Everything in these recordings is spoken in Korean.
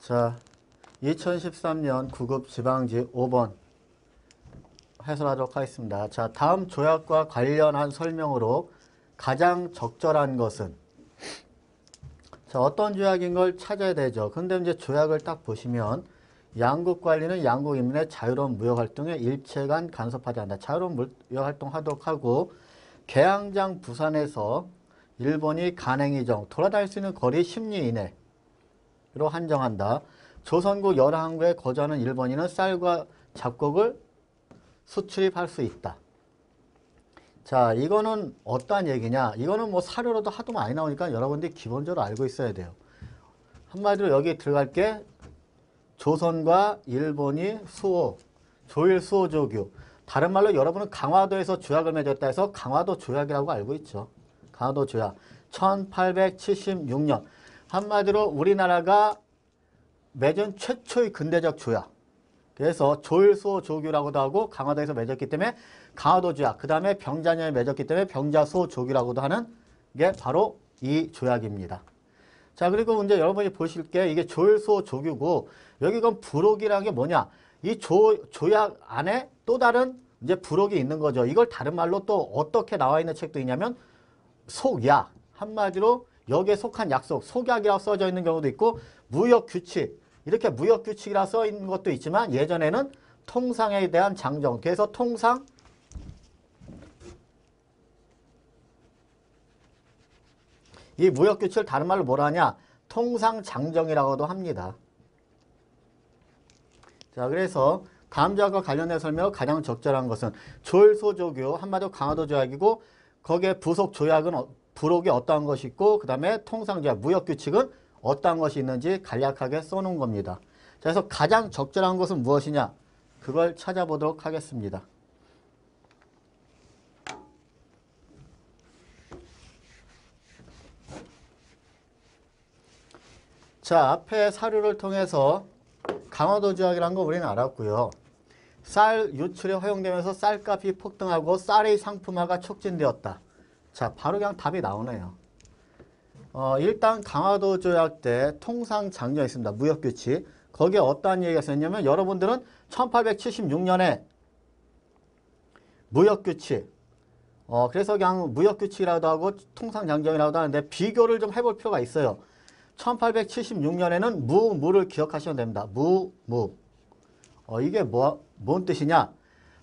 자, 2013년 9급 지방지 5번 해설하도록 하겠습니다. 자, 다음 조약과 관련한 설명으로 가장 적절한 것은, 자, 어떤 조약인 걸 찾아야 되죠. 근데 이제 조약을 딱 보시면 양국 관리는 양국 인민의 자유로운 무역활동에 일체간 간섭하지 않는다. 자유로운 무역활동하도록 하고, 개항장 부산에서 일본이 간행이정 돌아다닐 수 있는 거리 10리 이내로 한정한다. 조선국 여러 항구에 거주하는 일본인은 쌀과 잡곡을 수출입할 수 있다. 자, 이거는 어떠한 얘기냐? 이거는 뭐 사료로도 하도 많이 나오니까 여러분들이 기본적으로 알고 있어야 돼요. 한마디로 여기 들어갈 게 조선과 일본이 수호, 조일 수호 조규. 다른 말로 여러분은 강화도에서 조약을 맺었다 해서 강화도 조약이라고 알고 있죠. 강화도 조약. 1876년. 한마디로 우리나라가 맺은 최초의 근대적 조약. 그래서 조일수호 조규라고도 하고 강화도에서 맺었기 때문에 강화도 조약. 그 다음에 병자년에 맺었기 때문에 병자수호 조규라고도 하는 게 바로 이 조약입니다. 자, 그리고 이제 여러분이 보실 게 이게 조일수호 조규고, 여기 그 부록이라는 게 뭐냐? 이 조약 안에 또 다른 이제 부록이 있는 거죠. 이걸 다른 말로 또 어떻게 나와 있는 책도 있냐면 속약. 한마디로 여기에 속한 약속, 속약이라고 써져 있는 경우도 있고, 무역규칙. 이렇게 무역규칙이라 써 있는 것도 있지만 예전에는 통상에 대한 장정. 그래서 통상, 이 무역규칙을 다른 말로 뭐라 하냐? 통상장정이라고도 합니다. 자, 그래서 다음 조약과 관련된 설명으로 가장 적절한 것은 조일소조규, 한마디로 강화도 조약이고, 거기에 부속 조약은 부록이 어떠한 것이 있고, 그 다음에 통상조약, 무역규칙은 어떠한 것이 있는지 간략하게 써놓은 겁니다. 자, 그래서 가장 적절한 것은 무엇이냐? 그걸 찾아보도록 하겠습니다. 자, 앞에 사료를 통해서 강화도 조약이라는 거 우리는 알았고요. 쌀 유출이 허용되면서 쌀값이 폭등하고 쌀의 상품화가 촉진되었다. 자, 바로 그냥 답이 나오네요. 일단 강화도 조약 때 통상장정이 있습니다. 무역규칙. 거기에 어떠한 얘기가 있었냐면, 여러분들은 1876년에 무역규칙, 그래서 그냥 무역규칙이라고도 하고 통상장정이라고도 하는데 비교를 좀 해볼 필요가 있어요. 1876년에는 무를 기억하시면 됩니다. 무. 이게 뭔 뜻이냐?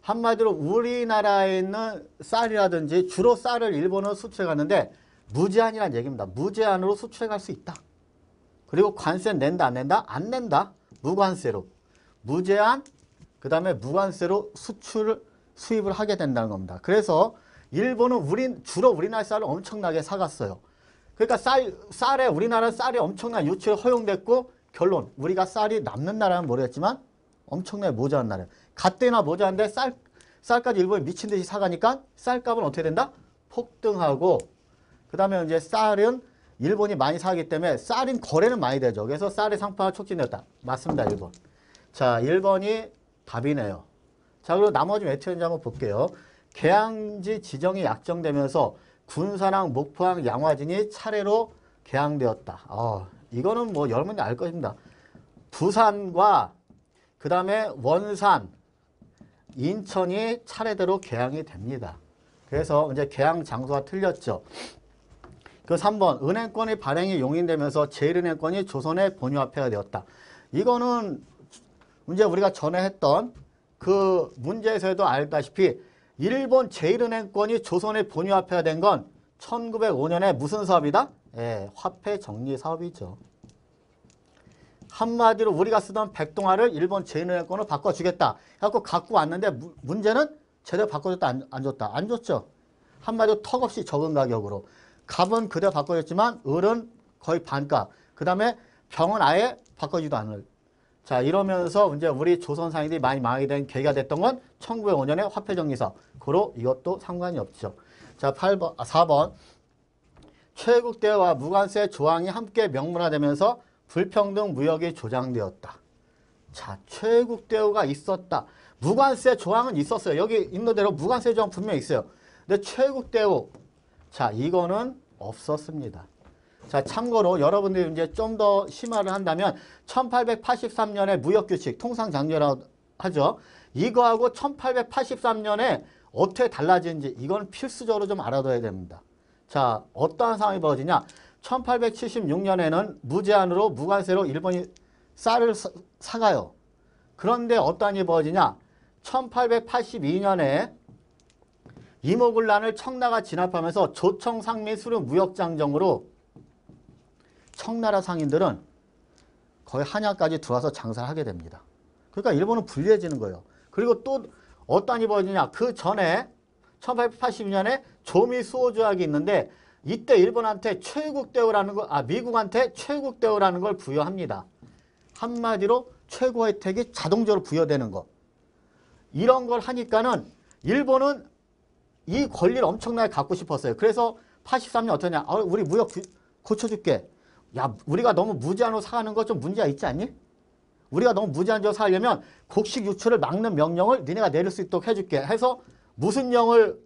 한마디로 우리나라에 있는 쌀이라든지 주로 쌀을 일본으로 수출해 갔는데 무제한이라는 얘기입니다. 무제한으로 수출해 갈 수 있다. 그리고 관세는 낸다, 안 낸다? 안 낸다. 무관세로. 무제한, 그 다음에 무관세로 수입을 하게 된다는 겁니다. 그래서 일본은 주로 우리나라 쌀을 엄청나게 사갔어요. 그러니까 쌀에 우리나라 쌀이 엄청난 유출이 허용됐고, 결론 우리가 쌀이 남는 나라는 모르겠지만 엄청나게 모자란 나라예요. 갓대나 모자란데 쌀까지 일본이 미친 듯이 사가니까 쌀값은 어떻게 된다? 폭등하고, 그 다음에 이제 쌀은 일본이 많이 사기 때문에 쌀인 거래는 많이 되죠. 그래서 쌀의 상품화가 촉진됐다. 맞습니다. 1번. 자, 1번이 답이네요. 자, 그리고 나머지 왜 틀린지 한번 볼게요. 개항지 지정이 약정되면서 군산항, 목포항, 양화진이 차례로 개항되었다. 이거는 뭐 여러분들이 알 것입니다. 부산과 그 다음에 원산, 인천이 차례대로 개항이 됩니다. 그래서 이제 개항 장소가 틀렸죠. 그 3번, 은행권의 발행이 용인되면서 제1은행권이 조선의 본유화폐가 되었다. 이거는 이제 우리가 전에 했던 그 문제에서도 알다시피 일본 제1은행권이 조선의 본유화폐가 된 건 1905년에 무슨 사업이다? 화폐 정리 사업이죠. 한마디로 우리가 쓰던 백동화를 일본 제1은행권으로 바꿔주겠다. 해갖고 갖고 왔는데 문제는 제대로 바꿔줬다, 안 줬다? 안 줬죠. 한마디로 턱없이 적은 가격으로. 값은 그대로 바꿔줬지만 을은 거의 반값. 그 다음에 병은 아예 바꿔주지도 않을. 자, 이러면서 이제 우리 조선 상인들이 많이 망하게 된 계기가 됐던 건 1905년에 화폐정리사업. 고로 이것도 상관이 없죠. 자, 4번. 최국대와 무관세 조항이 함께 명문화되면서 불평등 무역이 조장되었다. 자, 최국대우가 있었다. 무관세 조항은 있었어요. 여기 있는 대로 무관세 조항 분명히 있어요. 근데 최국대우, 자, 이거는 없었습니다. 자, 참고로 여러분들이 이제 좀 더 심화를 한다면 1883년에 무역규칙, 통상장려라고 하죠. 이거하고 1883년에 어떻게 달라지는지 이건 필수적으로 좀 알아둬야 됩니다. 자, 어떠한 상황이 벌어지냐. 1876년에는 무제한으로 무관세로 일본이 쌀을 사가요. 그런데 어떠한 일이 벌어지냐. 1882년에 이모군란을 청나가 진압하면서 조청상미 수륙 무역장정으로 청나라 상인들은 거의 한양까지 들어와서 장사를 하게 됩니다. 그러니까 일본은 불리해지는 거예요. 그리고 또 어떠한 일이 벌어지냐. 그 전에 1882년에 조미수호 조약이 있는데 이때 일본한테 최국 대우라는 거, 미국한테 최국 대우라는 걸 부여합니다. 한마디로 최고 혜택이 자동적으로 부여되는 거. 이런 걸 하니까는 일본은 이 권리를 엄청나게 갖고 싶었어요. 그래서 83년 어떠냐. 우리 무역 고쳐줄게. 야, 우리가 너무 무제한으로 사가는 거 좀 문제가 있지 않니? 우리가 너무 무제한적으로 사려면 곡식 유출을 막는 명령을 니네가 내릴 수 있도록 해줄게. 해서 무슨 영을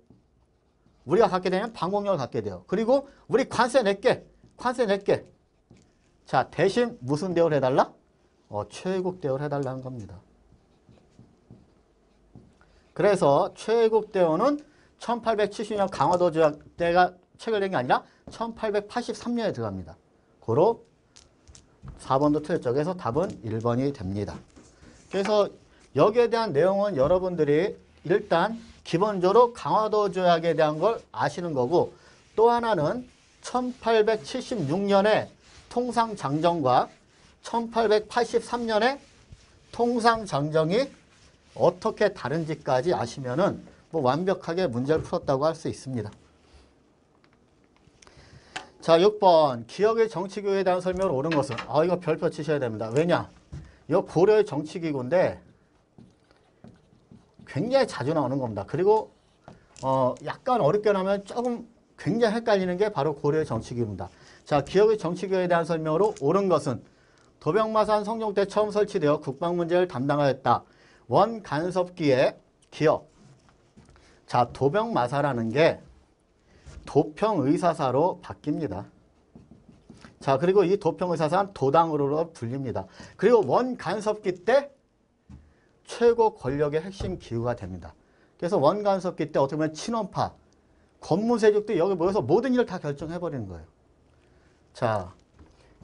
우리가 갖게 되면 방공령을 갖게 돼요. 그리고 우리 관세 낼게. 관세 낼게. 자, 대신 무슨 대우를 해달라? 최국 대우를 해달라는 겁니다. 그래서 최국 대우는 1870년 강화도 조약 때가 체결된 게 아니라 1883년에 들어갑니다. 고로 4번도 틀렸죠. 그래서 답은 1번이 됩니다. 그래서 여기에 대한 내용은 여러분들이 일단 기본적으로 강화도 조약에 대한 걸 아시는 거고, 또 하나는 1876년에 통상장정과 1883년에 통상장정이 어떻게 다른지까지 아시면은 뭐 완벽하게 문제를 풀었다고 할 수 있습니다. 자, 6번. 기억의 정치기구에 대한 설명을 옳은 것은? 이거 별표 치셔야 됩니다. 왜냐? 이거 고려의 정치기구인데 굉장히 자주 나오는 겁니다. 그리고 약간 어렵게 나오면 조금 굉장히 헷갈리는 게 바로 고려의 정치기구입니다. 자, 기억의 정치기구에 대한 설명으로 옳은 것은 도병마산 성종 때 처음 설치되어 국방문제를 담당하였다. 원간섭기의 기억. 자, 도병마사라는 게 도평의사사로 바뀝니다. 자, 그리고 이 도평의사사는 도당으로 불립니다. 그리고 원간섭기 때 최고 권력의 핵심 기구가 됩니다. 그래서 원간섭기 때 어떻게 보면 친원파, 권무세력들이 여기 모여서 모든 일을 다 결정해버리는 거예요. 자,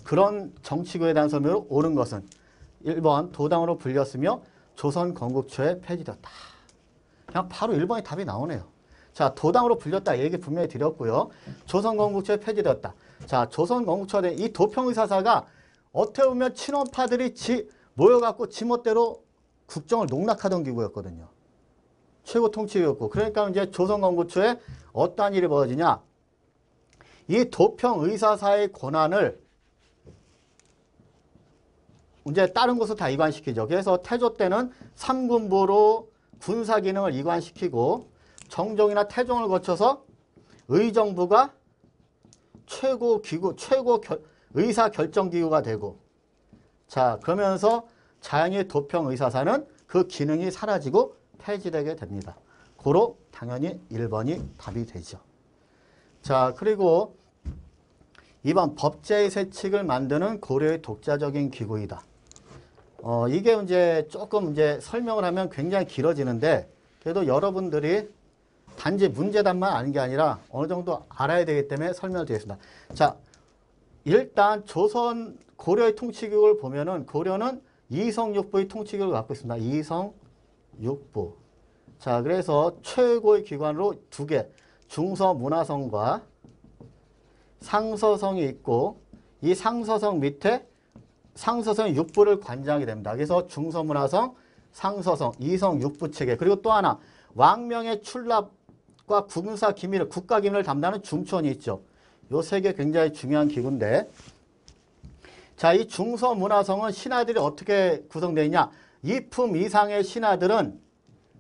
그런 정치구에 대한 설명으로 옳은 것은 1번 도당으로 불렸으며 조선 건국초에 폐지되었다. 그냥 바로 1번의 답이 나오네요. 자, 도당으로 불렸다 얘기 분명히 드렸고요. 조선 건국초에 폐지되었다. 자, 조선 건국초에 이 도평의사사가 어떻게 보면 친원파들이 모여갖고 지멋대로 국정을 농락하던 기구였거든요. 최고 통치였고. 그러니까 이제 조선 건국초에 어떠한 일이 벌어지냐. 이 도평의사사의 권한을 이제 다른 곳으로 다 이관시키죠. 그래서 태조 때는 삼군부로 군사 기능을 이관시키고 정종이나 태종을 거쳐서 의정부가 최고 기구, 의사 결정 기구가 되고, 자, 그러면서 자연히 도평의사사는 그 기능이 사라지고 폐지되게 됩니다. 고로 당연히 1번이 답이 되죠. 자, 그리고 2번 법제의 세칙을 만드는 고려의 독자적인 기구이다. 이게 이제 조금 이제 설명을 하면 굉장히 길어지는데, 그래도 여러분들이 단지 문제답만 아는 게 아니라 어느 정도 알아야 되기 때문에 설명을 드리겠습니다. 자, 일단 조선 고려의 통치기구를 보면은 고려는 이성육부의 통치기구를 갖고 있습니다. 이성육부. 자, 그래서 최고의 기관으로 두 개, 중서문화성과 상서성이 있고, 이 상서성 밑에 상서성 육부를 관장하게 됩니다. 그래서 중서문화성, 상서성, 이성육부 체계. 그리고 또 하나 왕명의 출납과 군사 기밀을, 국가 기밀을 담당하는 중추원이 있죠. 요 세 개 굉장히 중요한 기구인데, 자, 이 중서문화성은 신하들이 어떻게 구성되어 있냐. 2품 이상의 신하들은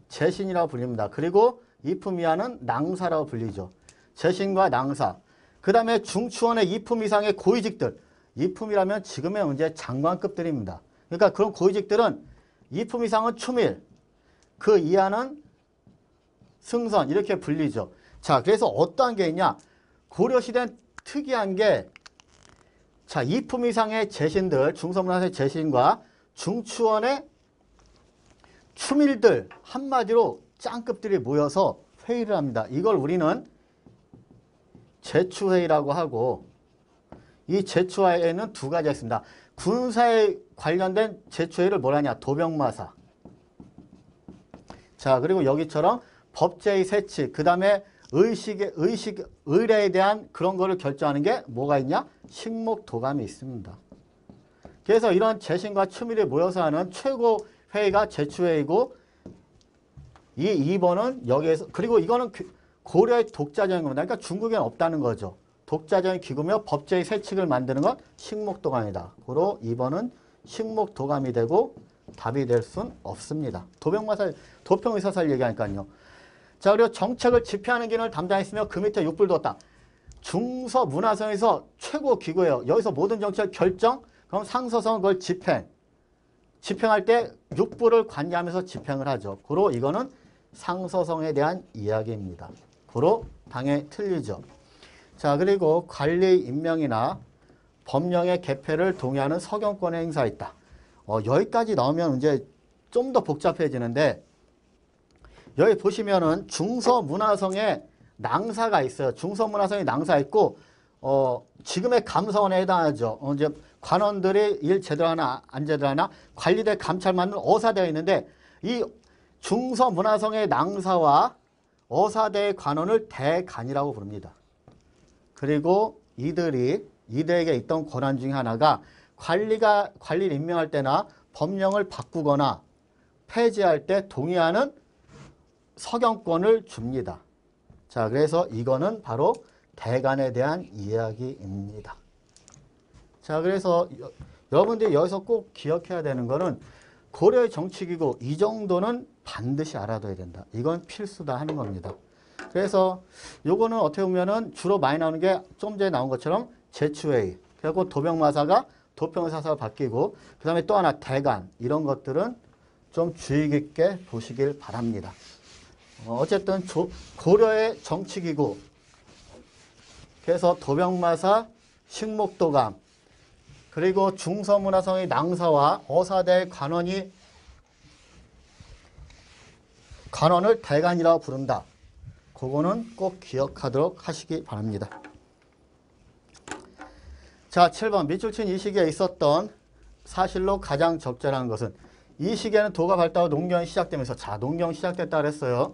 재신이라고 불립니다. 그리고 2품 이하는 낭사라고 불리죠. 재신과 낭사. 그 다음에 중추원의 2품 이상의 고위직들. 2품이라면 지금의 문제 장관급들입니다. 그러니까 그런 고위직들은 2품 이상은 추밀, 그 이하는 승선, 이렇게 불리죠. 자, 그래서 어떠한 게 있냐. 고려시대는 특이한 게 자, 2품 이상의 재신들, 중서문화사의 재신과 중추원의 추밀들, 한마디로 짱급들이 모여서 회의를 합니다. 이걸 우리는 제추회의라고 하고, 이 제추회의는 두 가지가 있습니다. 군사에 관련된 제추회의를 뭐라 하냐? 도병마사. 자, 그리고 여기처럼 법제의 세치, 그 다음에 의례에 대한 그런 거를 결정하는 게 뭐가 있냐? 식목도감이 있습니다. 그래서 이런 재신과 추밀이 모여서 하는 최고 회의가 제추회의고, 이 2번은 여기에서, 그리고 이거는 고려의 독자적인 겁니다. 그러니까 중국에는 없다는 거죠. 독자적인 기구며 법제의 세칙을 만드는 건 식목도감이다. 고로 2번은 식목도감이 되고 답이 될 순 없습니다. 도평의사사를 얘기하니까요. 자, 그리고 정책을 집행하는 기능을 담당했으며 그 밑에 6부를 뒀다. 중서문화성에서 최고 기구예요. 여기서 모든 정책을 결정, 그럼 상서성은 그걸 집행할 때 6부를 관여하면서 집행을 하죠. 고로 이거는 상서성에 대한 이야기입니다. 고로 당연히 틀리죠. 자, 그리고 관리 임명이나 법령의 개폐를 동의하는 서경권의 행사가 있다. 여기까지 나오면 이제 좀 더 복잡해지는데, 여기 보시면은 중서문화성에 낭사가 있어요. 중서문화성에 낭사 있고, 지금의 감사원에 해당하죠. 이제 관원들이 일 제대로 하나 안 제대로 하나 관리대 감찰 맡는 어사대가 있는데, 이 중서문화성의 낭사와 어사대의 관원을 대간이라고 부릅니다. 그리고 이들에게 있던 권한 중에 하나가 관리를 임명할 때나 법령을 바꾸거나 폐지할 때 동의하는 서경권을 줍니다. 자, 그래서 이거는 바로 대간에 대한 이야기입니다. 자, 그래서 여러분들이 여기서 꼭 기억해야 되는 거는 고려의 정치기구 이 정도는 반드시 알아둬야 된다. 이건 필수다 하는 겁니다. 그래서 요거는 어떻게 보면은 주로 많이 나오는 게 좀 전에 나온 것처럼 제추회의, 그리고 도병마사가 도평사사가 바뀌고, 그 다음에 또 하나 대간, 이런 것들은 좀 주의 깊게 보시길 바랍니다. 어쨌든 고려의 정치기구, 그래서 도병마사, 식목도감, 그리고 중서문화성의 낭사와 어사대 관원을 대간이라고 부른다. 그거는 꼭 기억하도록 하시기 바랍니다. 자, 7번 밑줄 친 이 시기에 있었던 사실로 가장 적절한 것은, 이 시기에는 도가 발달하고 농경이 시작되면서, 자, 농경 시작됐다 그랬어요.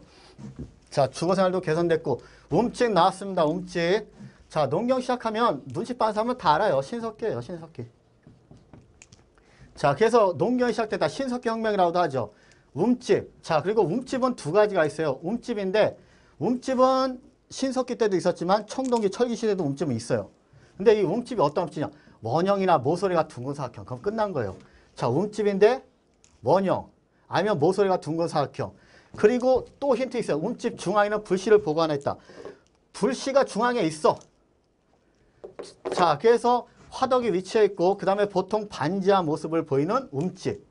자, 주거생활도 개선됐고 움찍 나왔습니다. 움찍. 자, 농경 시작하면 눈치 빠는 사람은 다 알아요. 신석기예요. 신석기. 자, 그래서 농경이 시작됐다. 신석기 혁명이라고도 하죠. 움집. 자, 그리고 움집은 두 가지가 있어요. 움집인데, 움집은 신석기 때도 있었지만 청동기 철기 시대도 움집은 있어요. 근데 이 움집이 어떤 움집이냐? 원형이나 모서리가 둥근 사각형. 그럼 끝난 거예요. 자, 움집인데 원형 아니면 모서리가 둥근 사각형. 그리고 또 힌트 있어요. 움집 중앙에는 불씨를 보관했다. 불씨가 중앙에 있어. 자, 그래서 화덕이 위치해 있고, 그 다음에 보통 반지하 모습을 보이는 움집.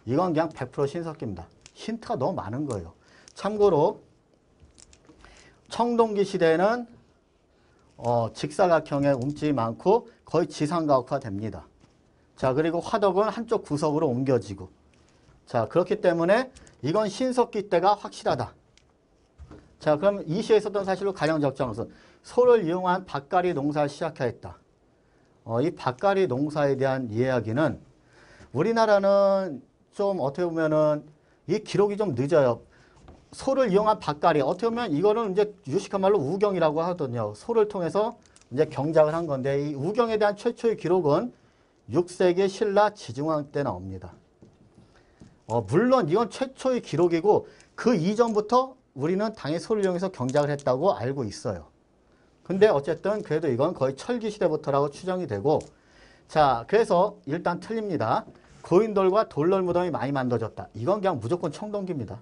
이건 그냥 100% 신석기입니다. 힌트가 너무 많은 거예요. 참고로 청동기 시대에는 직사각형의 움집이 많고 거의 지상가옥화 됩니다. 자, 그리고 화덕은 한쪽 구석으로 옮겨지고. 자, 그렇기 때문에 이건 신석기 때가 확실하다. 자, 그럼 이 시에 있었던 사실로 가장 적절한 것은 소를 이용한 밭갈이 농사를 시작하였다. 이 밭갈이 농사에 대한 이야기는 우리나라는 좀 어떻게 보면은 이 기록이 좀 늦어요. 소를 이용한 밭갈이, 어떻게 보면 이거는 이제 유식한 말로 우경이라고 하거든요. 소를 통해서 이제 경작을 한 건데, 이 우경에 대한 최초의 기록은 6세기 신라 지중왕 때 나옵니다. 물론 이건 최초의 기록이고 그 이전부터 우리는 당연히 소를 이용해서 경작을 했다고 알고 있어요. 근데 어쨌든 그래도 이건 거의 철기 시대부터라고 추정이 되고, 자, 그래서 일단 틀립니다. 고인돌과 돌널 무덤이 많이 만들어졌다. 이건 그냥 무조건 청동기입니다.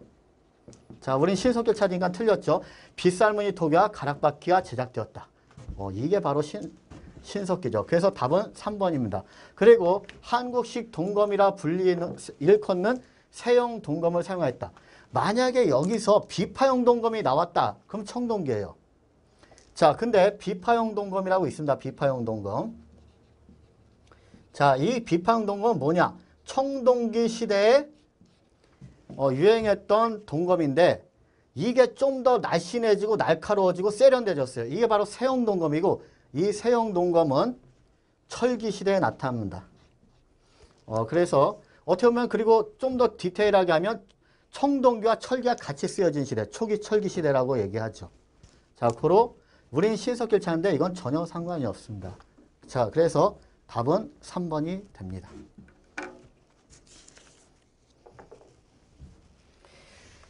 자, 우린 신석기를 찾으니까 틀렸죠. 빗살무늬 토기와 가락바퀴가 제작되었다. 이게 바로 신석기죠. 그래서 답은 3번입니다. 그리고 한국식 동검이라 일컫는 세형 동검을 사용하였다. 만약에 여기서 비파형 동검이 나왔다. 그럼 청동기예요. 자, 근데 비파형 동검이라고 있습니다. 비파형 동검. 자, 이 비판동검은 뭐냐? 청동기 시대에 유행했던 동검인데 이게 좀 더 날씬해지고 날카로워지고 세련돼졌어요. 이게 바로 세형동검이고 이 세형동검은 철기 시대에 나타납니다. 그래서 어떻게 보면 그리고 좀 더 디테일하게 하면 청동기와 철기가 같이 쓰여진 시대, 초기 철기 시대라고 얘기하죠. 자, 고로 우린 신석기를 찾는데 이건 전혀 상관이 없습니다. 자, 그래서 답은 3번이 됩니다.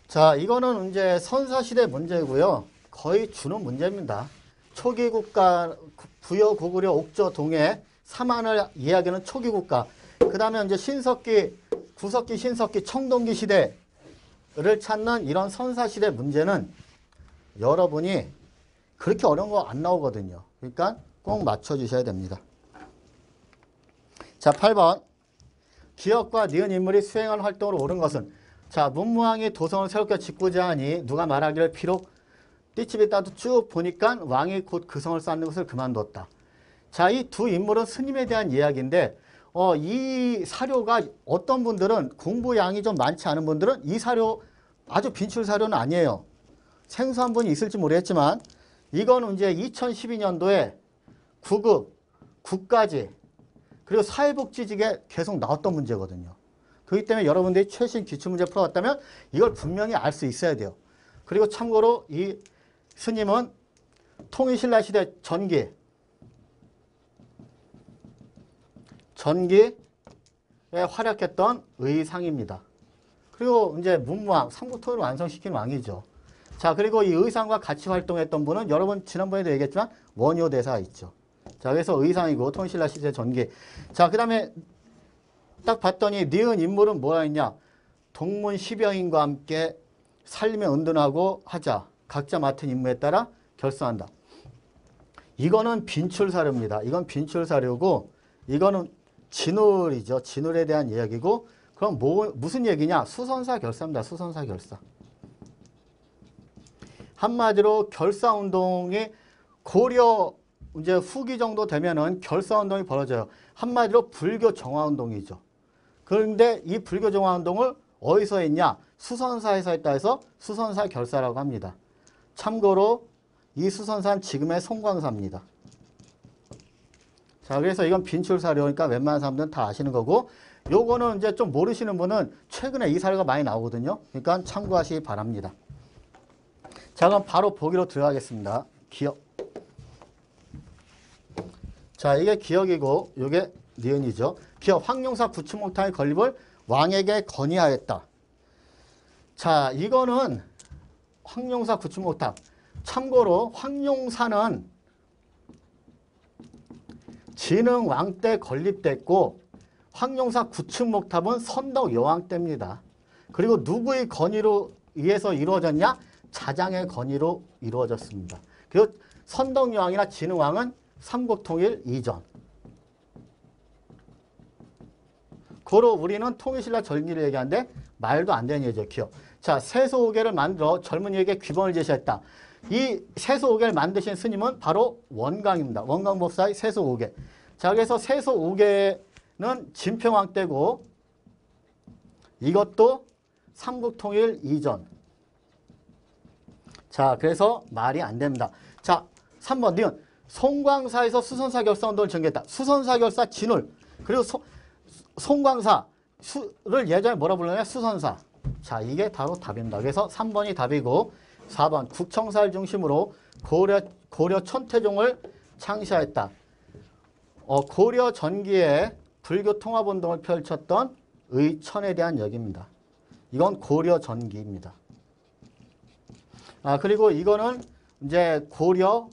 자, 이거는 이제 선사시대 문제고요. 거의 주는 문제입니다. 초기 국가, 부여, 고구려, 옥저, 동해, 삼한을 이야기하는 초기 국가. 그 다음에 이제 신석기, 구석기, 신석기, 청동기 시대를 찾는 이런 선사시대 문제는 여러분이 그렇게 어려운 거 안 나오거든요. 그러니까 꼭 맞춰주셔야 됩니다. 자, 8번. 기역과 니은 인물이 수행한 활동으로 옳은 것은 자, 문무왕이 도성을 새롭게 짓고자 하니 누가 말하기를 비록 띠집이 따도 쭉 보니까 왕이 곧 그 성을 쌓는 것을 그만뒀다. 자, 이 두 인물은 스님에 대한 이야기인데 이 사료가 어떤 분들은 공부량이 좀 많지 않은 분들은 이 사료 아주 빈출 사료는 아니에요. 생소한 분이 있을지 모르겠지만 이거는 이제 2012년도에 9급, 국가지 그리고 사회복지직에 계속 나왔던 문제거든요. 그렇기 때문에 여러분들이 최신 기출문제 풀어왔다면 이걸 분명히 알 수 있어야 돼요. 그리고 참고로 이 스님은 통일신라시대 전기에 활약했던 의상입니다. 그리고 이제 문무왕, 삼국통일을 완성시킨 왕이죠. 자, 그리고 이 의상과 같이 활동했던 분은 여러분 지난번에도 얘기했지만 원효대사가 있죠. 자, 그래서 의상이고 통일신라시대 전기. 자, 그 다음에 딱 봤더니 니은 인물은 뭐가 있냐? 동문 10여인과 함께 살림에 은둔하고 하자. 각자 맡은 임무에 따라 결사한다. 이거는 빈출사료입니다. 이건 빈출사료고 이거는 진울이죠. 진울에 대한 이야기고 그럼 무슨 얘기냐? 수선사 결사입니다. 수선사 결사. 한마디로 결사운동이 고려 이제 후기 정도 되면은 결사운동이 벌어져요. 한마디로 불교 정화운동이죠. 그런데 이 불교 정화운동을 어디서 했냐? 수선사에서 했다 해서 수선사 결사라고 합니다. 참고로 이 수선사는 지금의 송광사입니다. 자, 그래서 이건 빈출사료니까 웬만한 사람들은 다 아시는 거고 요거는 이제 좀 모르시는 분은 최근에 이 사료가 많이 나오거든요. 그러니까 참고하시기 바랍니다. 자, 그럼 바로 보기로 들어가겠습니다. 기역. 자, 이게 기역이고 이게 니은이죠. 기역. 황룡사 구추목탕의 건립을 왕에게 건의하였다. 자, 이거는 황룡사 구추목탕. 참고로 황룡사는 진흥왕 때 건립됐고 황룡사 구축목탑은 선덕 여왕 때입니다. 그리고 누구의 건의로 의해서 이루어졌냐? 자장의 건의로 이루어졌습니다. 그리고 선덕 여왕이나 진흥왕은 삼국통일 이전. 고로 우리는 통일신라 전기를 얘기하는데 말도 안 되는 얘기죠. 기억. 자, 세소오계를 만들어 젊은이에게 규범을 제시했다. 이 세소오계를 만드신 스님은 바로 원광입니다. 원광법사의 세소오계. 자, 그래서 세소오계는 진평왕 때고 이것도 삼국통일 이전. 자, 그래서 말이 안 됩니다. 자, 3번 니은. 송광사에서 수선사 결사운동을 전개했다. 수선사 결사 진울. 그리고 송광사를 예전에 뭐라 불렀냐? 수선사. 자, 이게 바로 답입니다. 그래서 3번이 답이고 4번 국청사를 중심으로 고려 천태종을 창시하였다. 고려 전기에 불교 통합운동을 펼쳤던 의천에 대한 얘기입니다. 이건 고려 전기입니다. 아, 그리고 이거는 이제 고려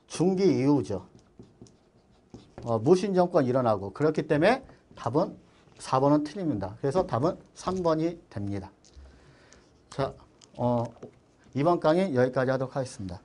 중기 이후죠. 무신 정권 일어나고 그렇기 때문에 답은 4번은 틀립니다. 그래서 답은 3번이 됩니다. 자, 이번 강의 여기까지 하도록 하겠습니다.